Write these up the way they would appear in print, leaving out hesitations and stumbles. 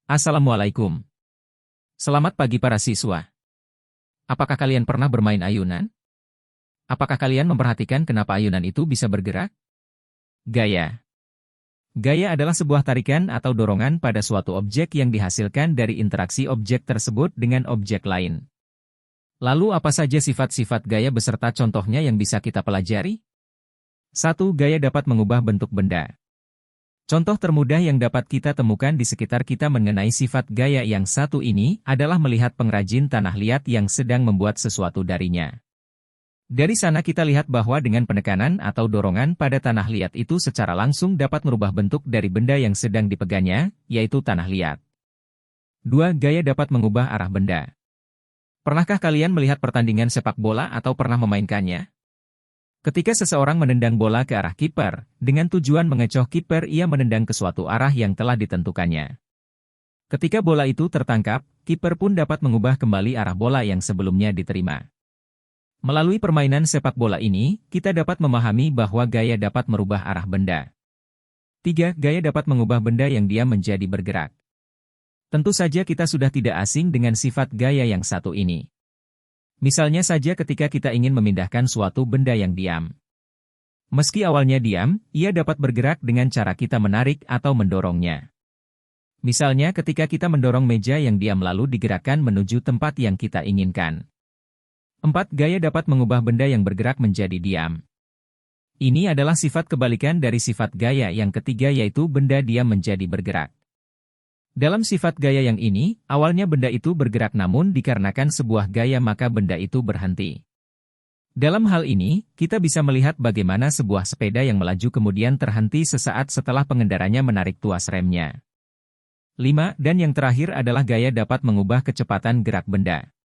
Assalamualaikum. Selamat pagi para siswa. Apakah kalian pernah bermain ayunan? Apakah kalian memperhatikan kenapa ayunan itu bisa bergerak? Gaya. Gaya adalah sebuah tarikan atau dorongan pada suatu objek yang dihasilkan dari interaksi objek tersebut dengan objek lain. Lalu apa saja sifat-sifat gaya beserta contohnya yang bisa kita pelajari? 1. Gaya dapat mengubah bentuk benda. Contoh termudah yang dapat kita temukan di sekitar kita mengenai sifat gaya yang satu ini adalah melihat pengrajin tanah liat yang sedang membuat sesuatu darinya. Dari sana kita lihat bahwa dengan penekanan atau dorongan pada tanah liat itu secara langsung dapat merubah bentuk dari benda yang sedang dipegangnya, yaitu tanah liat. 2. Gaya dapat mengubah arah benda. Pernahkah kalian melihat pertandingan sepak bola atau pernah memainkannya? Ketika seseorang menendang bola ke arah kiper, dengan tujuan mengecoh kiper ia menendang ke suatu arah yang telah ditentukannya. Ketika bola itu tertangkap, kiper pun dapat mengubah kembali arah bola yang sebelumnya diterima. Melalui permainan sepak bola ini, kita dapat memahami bahwa gaya dapat merubah arah benda. 3. Gaya dapat mengubah benda yang diam menjadi bergerak. Tentu saja kita sudah tidak asing dengan sifat gaya yang satu ini. Misalnya saja ketika kita ingin memindahkan suatu benda yang diam. Meski awalnya diam, ia dapat bergerak dengan cara kita menarik atau mendorongnya. Misalnya ketika kita mendorong meja yang diam lalu digerakkan menuju tempat yang kita inginkan. 4. Gaya dapat mengubah benda yang bergerak menjadi diam. Ini adalah sifat kebalikan dari sifat gaya yang ketiga yaitu benda diam menjadi bergerak. Dalam sifat gaya yang ini, awalnya benda itu bergerak namun dikarenakan sebuah gaya maka benda itu berhenti. Dalam hal ini, kita bisa melihat bagaimana sebuah sepeda yang melaju kemudian terhenti sesaat setelah pengendaranya menarik tuas remnya. 5. Dan yang terakhir adalah gaya dapat mengubah kecepatan gerak benda.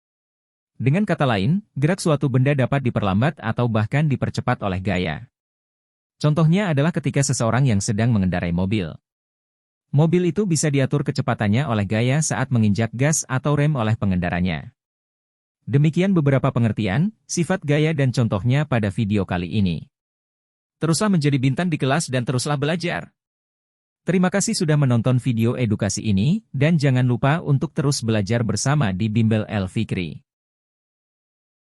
Dengan kata lain, gerak suatu benda dapat diperlambat atau bahkan dipercepat oleh gaya. Contohnya adalah ketika seseorang yang sedang mengendarai mobil. Mobil itu bisa diatur kecepatannya oleh gaya saat menginjak gas atau rem oleh pengendaranya. Demikian beberapa pengertian, sifat gaya dan contohnya pada video kali ini. Teruslah menjadi bintang di kelas dan teruslah belajar. Terima kasih sudah menonton video edukasi ini, dan jangan lupa untuk terus belajar bersama di Bimbel El Fikri.